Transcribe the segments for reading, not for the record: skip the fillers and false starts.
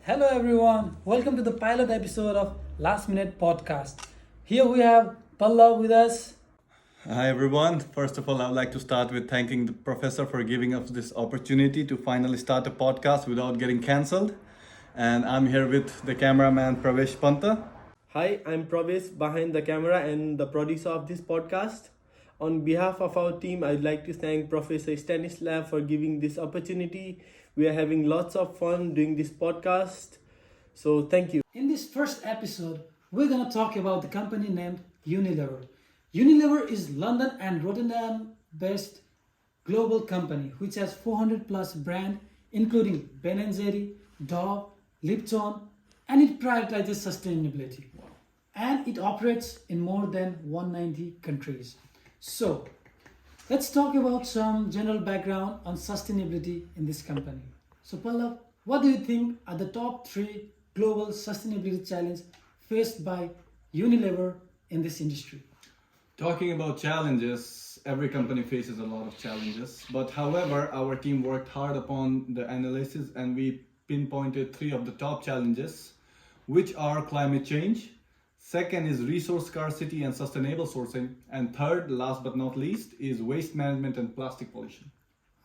Hello everyone, welcome to the pilot episode of Last Minute Podcast. Here we have Pallav with us. Hi everyone. First of all, I would like to start with thanking the professor for giving us this opportunity to finally start a podcast without getting cancelled. And I'm here with the cameraman Pravesh Panta. Hi, I'm Pravesh behind the camera and the producer of this podcast. On behalf of our team, I'd like to thank Professor Stanislav for giving this opportunity. We are having lots of fun doing this podcast. So, thank you. In this first episode, we're gonna talk about the company named Unilever. Unilever is London and Rotterdam based global company which has 400 plus brand including Ben & Jerry, Dove, Lipton, and it prioritizes sustainability. And it operates in more than 190 countries. So, let's talk about some general background on sustainability in this company. So, Pallav, what do you think are the top 3 global sustainability challenges faced by Unilever in this industry? Talking about challenges, every company faces a lot of challenges. But however, our team worked hard upon the analysis and we pinpointed 3 of the top challenges, which are climate change. Second is resource scarcity and sustainable sourcing. And third, last but not least, is waste management and plastic pollution.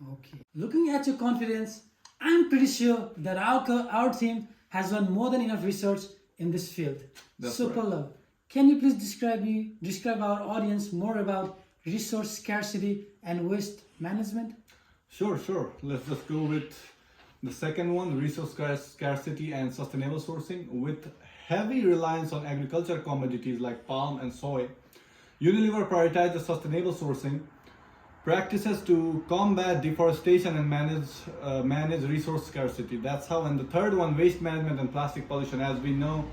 Okay. Looking at your confidence, I'm pretty sure that our team has done more than enough research in this field. That's so, right. Pallav, can you please describe our audience more about resource scarcity and waste management? Sure. Let's just go with the second one, resource scarcity and sustainable sourcing. With heavy reliance on agriculture commodities like palm and soy, Unilever prioritizes sustainable sourcing practices to combat deforestation and manage resource scarcity. That's how. And the third one, waste management and plastic pollution. As we know,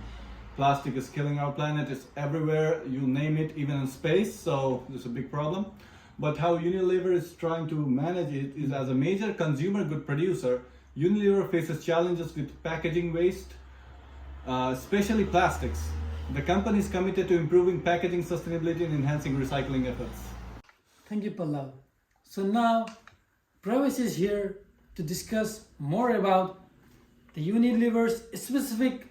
plastic is killing our planet. It's everywhere, you name it, even in space. So it's a big problem. But how Unilever is trying to manage it is, as a major consumer good producer, Unilever faces challenges with packaging waste, especially plastics. The company is committed to improving packaging sustainability and enhancing recycling efforts. Thank you, Pallav. So now, Pravesh is here to discuss more about the Unilever's specific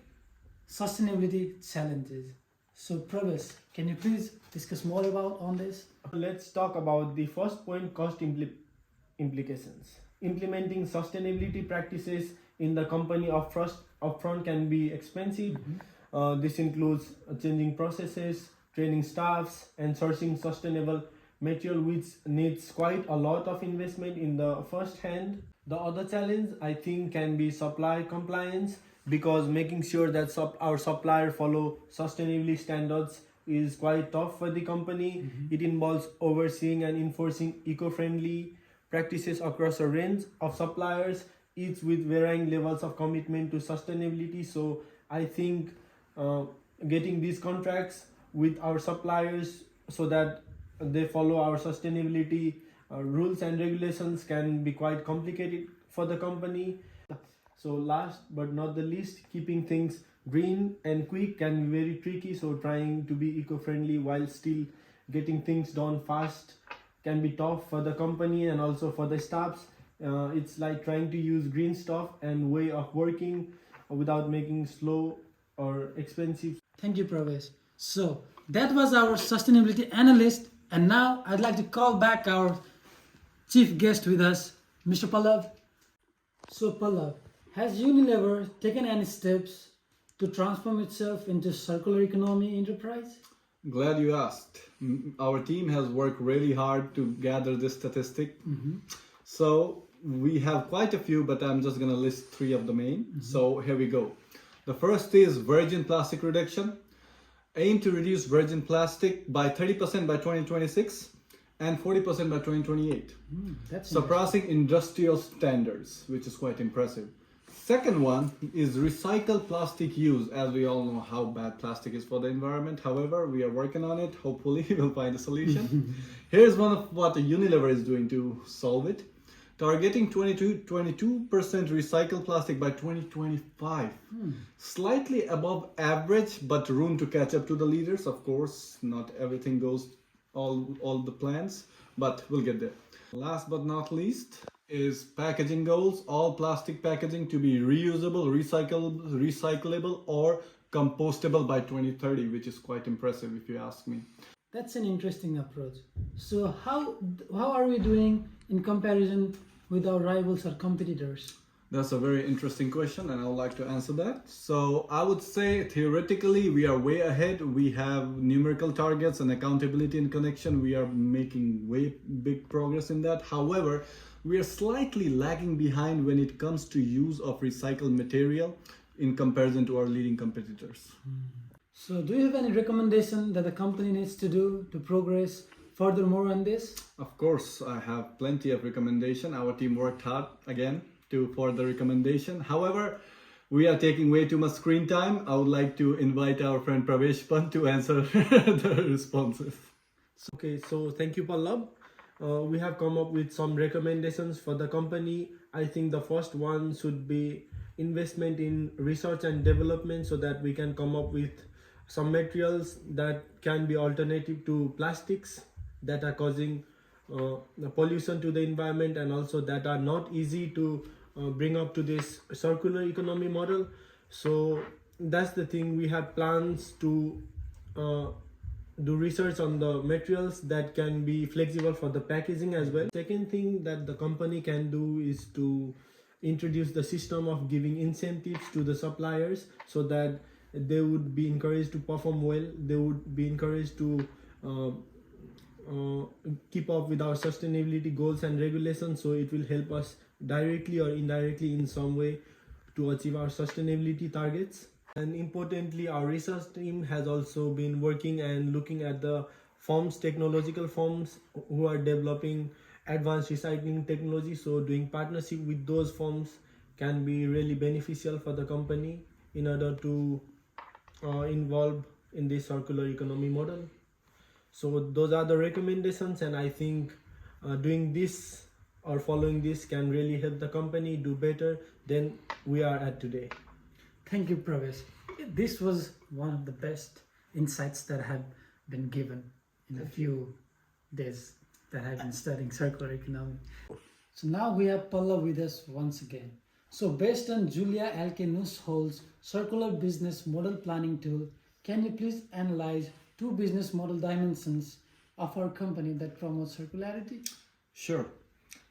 sustainability challenges. So, Pravesh, can you please discuss more about on this? Let's talk about the first point, cost implications. Implementing sustainability practices in the company upfront can be expensive. This includes changing processes, training staffs, and sourcing sustainable material, which needs quite a lot of investment in the first hand. The other challenge I think can be supply compliance, because making sure that our supplier follow sustainability standards is quite tough for the company. It involves overseeing and enforcing eco-friendly practices across a range of suppliers, each with varying levels of commitment to sustainability. So I think getting these contracts with our suppliers so that they follow our sustainability rules and regulations can be quite complicated for the company. So last but not the least, keeping things green and quick can be very tricky. So trying to be eco-friendly while still getting things done fast can be tough for the company and also for the staffs. It's like trying to use green stuff and way of working without making slow or expensive. Thank you, Pravesh. So, that was our sustainability analyst. And now I'd like to call back our chief guest with us, Mr. Pallav. So, Pallav, has Unilever taken any steps to transform itself into a circular economy enterprise? Glad you asked. Our team has worked really hard to gather this statistic. So we have quite a few, but I'm just going to list 3 of the main. So here we go. The first is virgin plastic reduction. Aim to reduce virgin plastic by 30% by 2026 and 40% by 2028. Surpassing industrial standards, which is quite impressive. Second one is recycled plastic use. As we all know how bad plastic is for the environment. However, we are working on it. Hopefully we'll find a solution. Here's one of what Unilever is doing to solve it. Targeting 22% recycled plastic by 2025. Slightly above average, but room to catch up to the leaders. Of course, not everything goes all the plans, but we'll get there. Last but not least, is packaging goals, all plastic packaging to be reusable, recyclable or compostable by 2030, which is quite impressive if you ask me. That's an interesting approach. So how are we doing in comparison with our rivals or competitors? That's a very interesting question, and I would like to answer that. So, I would say theoretically, we are way ahead. We have numerical targets and accountability and connection. We are making way big progress in that. However, we are slightly lagging behind when it comes to use of recycled material in comparison to our leading competitors. So, do you have any recommendation that the company needs to do to progress furthermore on this? Of course, I have plenty of recommendation. Our team worked hard again for the recommendation. However, we are taking way too much screen time. I would like to invite our friend Pravesh Pant to answer the responses. Okay, so thank you, Pallab. We have come up with some recommendations for the company. I think the first one should be investment in research and development so that we can come up with some materials that can be alternative to plastics that are causing pollution to the environment, and also that are not easy to bring up to this circular economy model. So that's the thing. We have plans to do research on the materials that can be flexible for the packaging as well. Second thing that the company can do is to introduce the system of giving incentives to the suppliers so that they would be encouraged to perform well. They would be encouraged to keep up with our sustainability goals and regulations, so it will help us directly or indirectly in some way to achieve our sustainability targets. And importantly, our research team has also been working and looking at the firms, technological firms who are developing advanced recycling technology. So doing partnership with those firms can be really beneficial for the company in order to involve in this circular economy model. So those are the recommendations, and I think doing this or following this can really help the company do better than we are at today. Thank you, Pravesh. This was one of the best insights that have been given in a few days that I've been studying circular economy. So now we have Palla with us once again. So based on Julia Alke-Nussholz's circular business model planning tool, can you please analyze 2 business model dimensions of our company that promote circularity? Sure.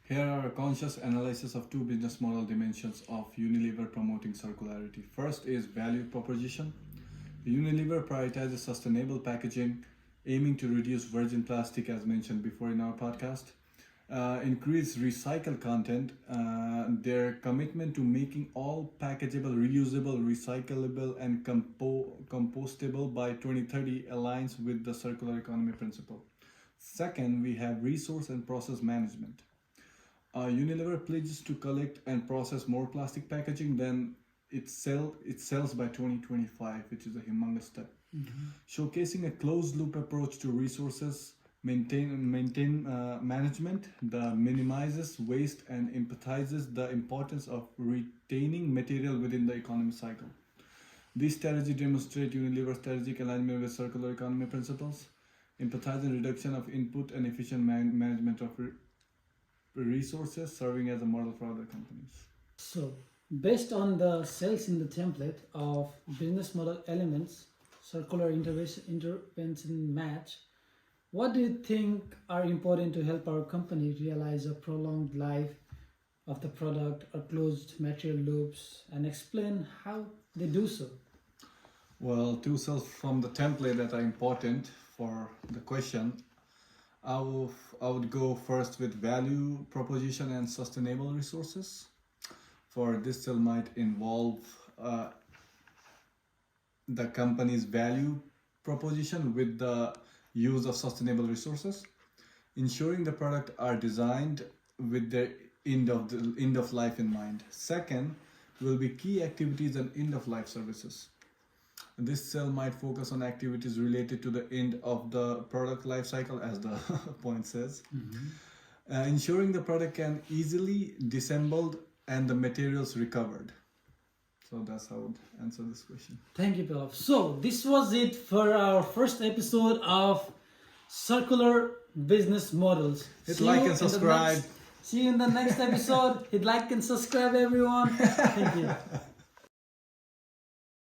Here are a conscious analysis of 2 business model dimensions of Unilever promoting circularity. First is value proposition. Unilever prioritizes sustainable packaging, aiming to reduce virgin plastic as mentioned before in our podcast. Increase recycled content. Their commitment to making all packageable, reusable, recyclable and compostable by 2030 aligns with the circular economy principle. Second, we have resource and process management. Unilever pledges to collect and process more plastic packaging than it sells by 2025, which is a humongous step. Showcasing a closed loop approach to resources management that minimizes waste and empathizes the importance of retaining material within the economy cycle. This strategy demonstrates Unilever's strategic alignment with circular economy principles, empathizing reduction of input and efficient management of resources, serving as a model for other companies. So, based on the cells in the template of business model elements, circular intervention match, what do you think are important to help our company realize a prolonged life of the product or closed material loops, and explain how they do so? Well, 2 cells from the template that are important for the question. I would go first with value proposition and sustainable resources. For this cell might involve the company's value proposition with the use of sustainable resources, ensuring the product are designed with the end of life in mind. Second will be key activities and end of life services. This cell might focus on activities related to the end of the product life cycle, as the point says, ensuring the product can easily disassembled and the materials recovered. So that's how I would answer this question. Thank you, Palav. So this was it for our first episode of Circular Business Models. Hit See like you and in the subscribe. next- See you in the next episode. Hit like and subscribe, everyone. Thank you.